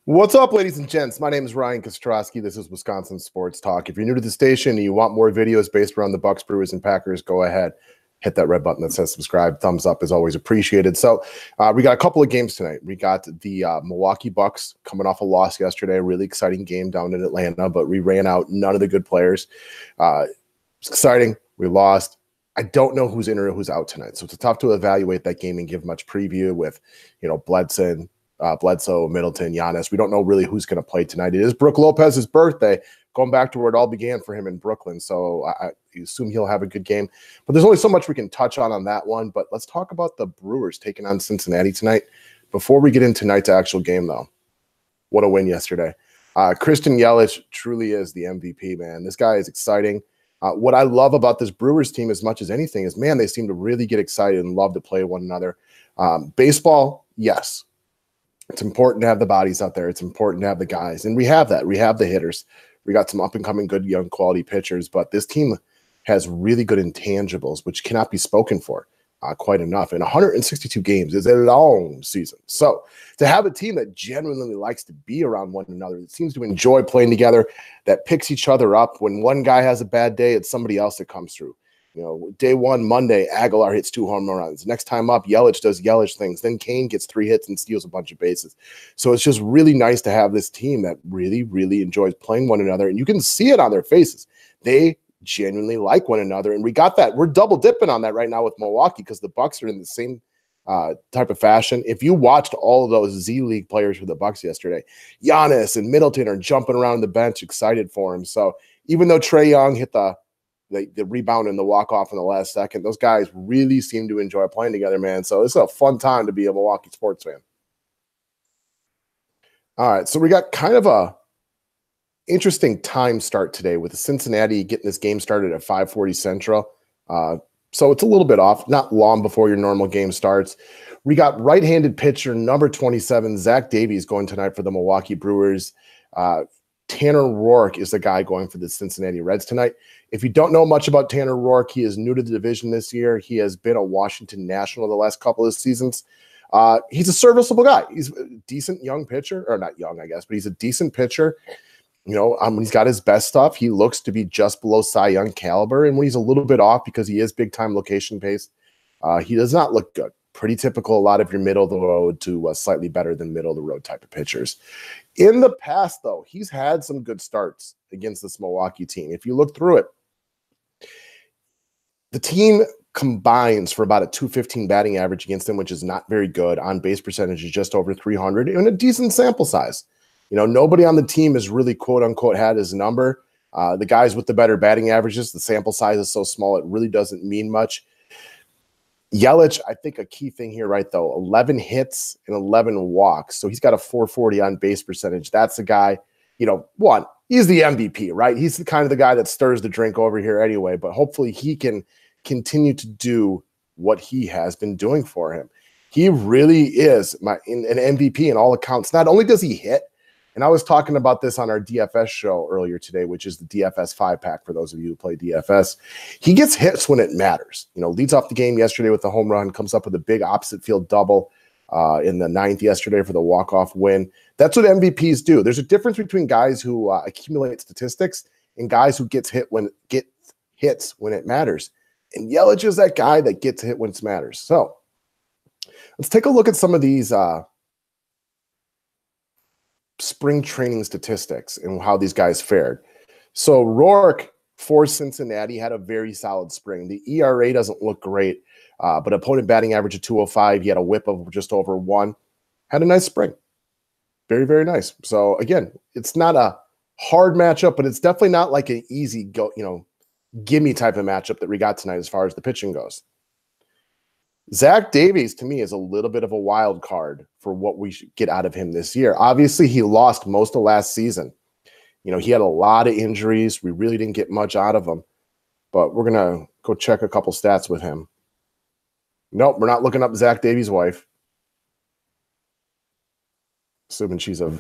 What's up, ladies and gents? My name is Ryan Kostrowski. This is Wisconsin Sports Talk. If you're new to the station and you want more videos based around the Bucks, Brewers, and Packers, go ahead. Hit that red button that says subscribe. Thumbs up is always appreciated. So we got a couple of games tonight. We got the Milwaukee Bucks coming off a loss yesterday. A really exciting game down in Atlanta, but we ran out none of the good players. It's exciting. We lost. I don't know who's in or who's out tonight. So it's tough to evaluate that game and give much preview with, Bledsoe, Middleton, Giannis. We don't know really who's going to play tonight. It is Brook Lopez's birthday, going back to where it all began for him in Brooklyn. So I assume he'll have a good game. But there's only so much we can touch on that one. But let's talk about the Brewers taking on Cincinnati tonight. Before we get into tonight's actual game, though, what a win yesterday. Christian Yelich truly is the MVP, man. This guy is exciting. What I love about this Brewers team as much as anything is, man, they seem to really get excited and love to play one another. Baseball, yes. It's important to have the bodies out there. It's important to have the guys. And we have that. We have the hitters. We got some up-and-coming good young quality pitchers. But this team has really good intangibles, which cannot be spoken for quite enough. And 162 games is a long season. So to have a team that genuinely likes to be around one another, that seems to enjoy playing together, that picks each other up. When one guy has a bad day, it's somebody else that comes through. Day one, Monday, Aguilar hits 2 home runs. Next time up, Yelich does Yelich things. Then Kane gets 3 hits and steals a bunch of bases. So it's just really nice to have this team that really, really enjoys playing one another. And you can see it on their faces. They genuinely like one another. And we got that. We're double dipping on that right now with Milwaukee because the Bucks are in the same type of fashion. If you watched all of those Z League players for the Bucks yesterday, Giannis and Middleton are jumping around the bench excited for him. So even though Trae Young hit the rebound and the walk-off in the last second, those guys really seem to enjoy playing together, man. So it's a fun time to be a Milwaukee sports fan. All right, so we got kind of a interesting time start today with the Cincinnati getting this game started at 5:40 Central. So it's a little bit off, not long before your normal game starts. We got right-handed pitcher number 27, Zach Davies, going tonight for the Milwaukee Brewers. Tanner Roark is the guy going for the Cincinnati Reds tonight. If you don't know much about Tanner Roark, he is new to the division this year. He has been a Washington National the last couple of seasons. He's a serviceable guy. He's a decent young pitcher, or not young, I guess, but he's a decent pitcher. When he's got his best stuff, he looks to be just below Cy Young caliber. And when he's a little bit off because he is big-time location-based, he does not look good. Pretty typical, a lot of your middle-of-the-road to slightly better than middle-of-the-road type of pitchers. In the past, though, he's had some good starts against this Milwaukee team. If you look through it, the team combines for about a .215 batting average against him, which is not very good. On base percentage is just over 300 and a decent sample size. Nobody on the team has really quote-unquote had his number. The guys with the better batting averages, the sample size is so small it really doesn't mean much. Yelich, I think a key thing here, right, though, 11 hits and 11 walks. So he's got a .440 on base percentage. That's a guy, one, he's the MVP, right? He's the kind of the guy that stirs the drink over here anyway, but hopefully he can continue to do what he has been doing for him. He really is an MVP in all accounts. Not only does he hit, and I was talking about this on our DFS show earlier today, which is the DFS 5-pack for those of you who play DFS. He gets hits when it matters. Leads off the game yesterday with the home run, comes up with a big opposite field double in the 9th yesterday for the walk-off win. That's what MVPs do. There's a difference between guys who accumulate statistics and guys who get hits when it matters. And Yelich is that guy that gets hit when it matters. So let's take a look at some of these spring training statistics and how these guys fared. So Roark for Cincinnati had a very solid spring. The ERA doesn't look great, but opponent batting average of 205. He had a whip of just over 1. Had a nice spring. Very, very nice. So again, it's not a hard matchup, but it's definitely not like an easy gimme type of matchup that we got tonight as far as the pitching goes. Zach Davies, to me, is a little bit of a wild card for what we should get out of him this year. Obviously, he lost most of last season. He had a lot of injuries. We really didn't get much out of him. But we're going to go check a couple stats with him. Nope, we're not looking up Zach Davies' wife. Assuming she's a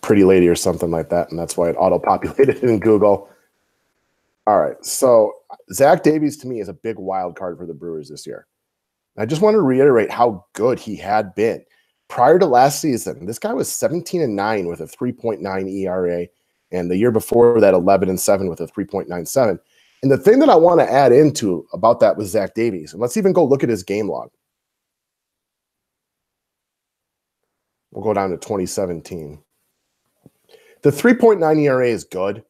pretty lady or something like that, and that's why it auto-populated in Google. All right, so Zach Davies, to me, is a big wild card for the Brewers this year. I just want to reiterate how good he had been. Prior to last season, this guy was 17-9 with a 3.9 ERA, and the year before that, 11-7 with a 3.97. And the thing that I want to add into about that was Zach Davies, and let's even go look at his game log. We'll go down to 2017. The 3.9 ERA is good,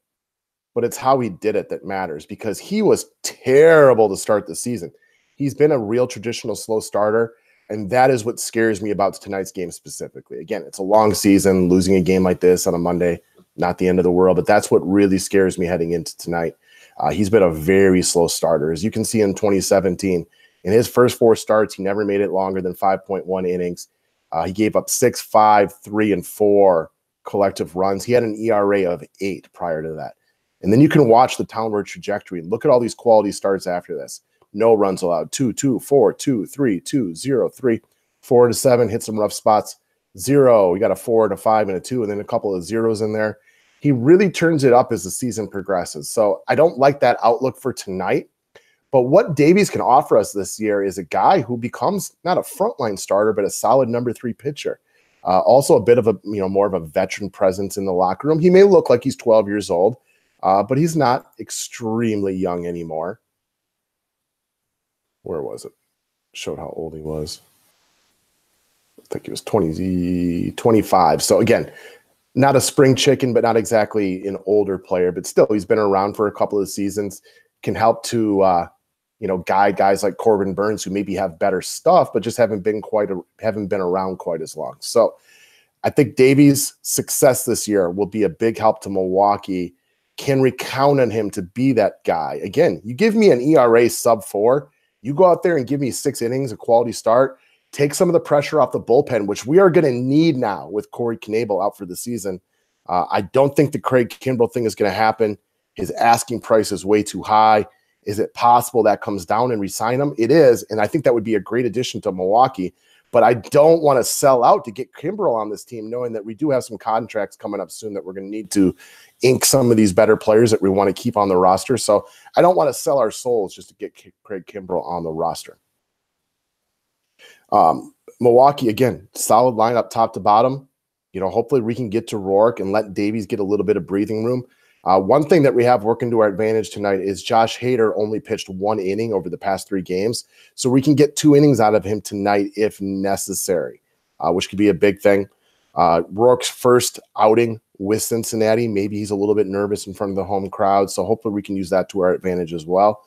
but it's how he did it that matters, because he was terrible to start the season. He's been a real traditional slow starter, and that is what scares me about tonight's game specifically. Again, it's a long season. Losing a game like this on a Monday, not the end of the world, but that's what really scares me heading into tonight. He's been a very slow starter. As you can see in 2017, in his first 4 starts, he never made it longer than 5.1 innings. He gave up 6, 5, 3, and 4 collective runs. He had an ERA of 8 prior to that. And then you can watch the downward trajectory. Look at all these quality starts after this. No runs allowed. 2, 2, 4, 2, 3, 2, 0, 3, 4 to 7. Hit some rough spots. 0. We got a 4 and a 5 and a 2, and then a couple of zeros in there. He really turns it up as the season progresses. So I don't like that outlook for tonight. But what Davies can offer us this year is a guy who becomes not a frontline starter, but a solid number 3 pitcher. Also a bit of a, more of a veteran presence in the locker room. He may look like he's 12 years old, but he's not extremely young anymore. Where was it? Showed how old he was. I think he was 25. So again, not a spring chicken, but not exactly an older player, but still he's been around for a couple of seasons, can help to, guide guys like Corbin Burns who maybe have better stuff, but just haven't been around quite as long. So I think Davies' success this year will be a big help to Milwaukee. Can we count on him to be that guy? Again, you give me an ERA sub 4, you go out there and give me 6 innings, a quality start, take some of the pressure off the bullpen, which we are going to need now with Corey Knebel out for the season. I don't think the Craig Kimbrell thing is going to happen. His asking price is way too high. Is it possible that comes down and re-sign him? It is, and I think that would be a great addition to Milwaukee. But I don't want to sell out to get Kimbrell on this team, knowing that we do have some contracts coming up soon that we're going to need to ink some of these better players that we want to keep on the roster. So I don't want to sell our souls just to get Craig Kimbrell on the roster. Milwaukee, again, solid lineup top to bottom. Hopefully we can get to Rourke and let Davies get a little bit of breathing room. One thing that we have working to our advantage tonight is Josh Hader only pitched 1 inning over the past 3 games. So we can get 2 innings out of him tonight if necessary, which could be a big thing. Rourke's first outing with Cincinnati, maybe he's a little bit nervous in front of the home crowd. So hopefully we can use that to our advantage as well.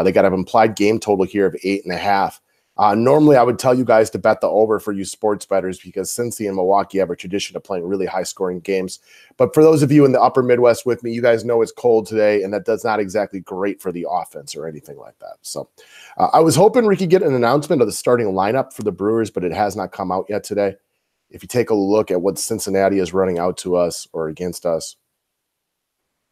They got an implied game total here of 8.5. Normally, I would tell you guys to bet the over for you sports bettors, because Cincy and Milwaukee have a tradition of playing really high-scoring games. But for those of you in the upper Midwest with me, you guys know it's cold today, and that does not exactly great for the offense or anything like that. So I was hoping we could get an announcement of the starting lineup for the Brewers, but it has not come out yet today. If you take a look at what Cincinnati is running out to us or against us,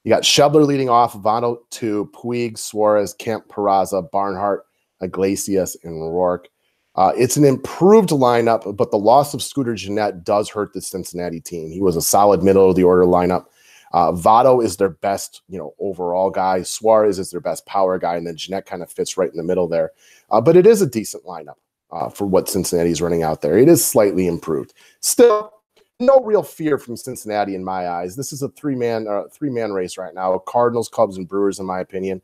you got Shebler leading off, Votto 2, Puig, Suarez, Kemp, Peraza, Barnhart, Iglesias, and Rourke. It's an improved lineup, but the loss of Scooter Gennett does hurt the Cincinnati team. He was a solid middle-of-the-order lineup. Votto is their best, overall guy. Suarez is their best power guy, and then Gennett kind of fits right in the middle there. But it is a decent lineup for what Cincinnati is running out there. It is slightly improved. Still, no real fear from Cincinnati in my eyes. This is a three-man race right now. Cardinals, Cubs, and Brewers, in my opinion.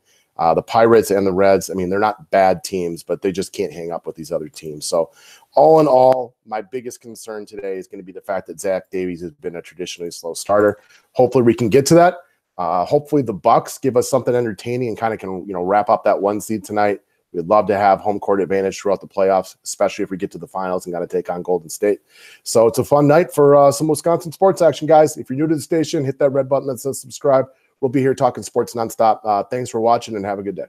The Pirates and the Reds, they're not bad teams, but they just can't hang up with these other teams. So all in all, my biggest concern today is going to be the fact that Zach Davies has been a traditionally slow starter. Hopefully we can get to that. Hopefully the Bucks give us something entertaining and kind of can, wrap up that 1 seed tonight. We'd love to have home court advantage throughout the playoffs, especially if we get to the finals and got to take on Golden State. So it's a fun night for some Wisconsin sports action, guys. If you're new to the station, hit that red button that says subscribe. We'll be here talking sports nonstop. Thanks for watching and have a good day.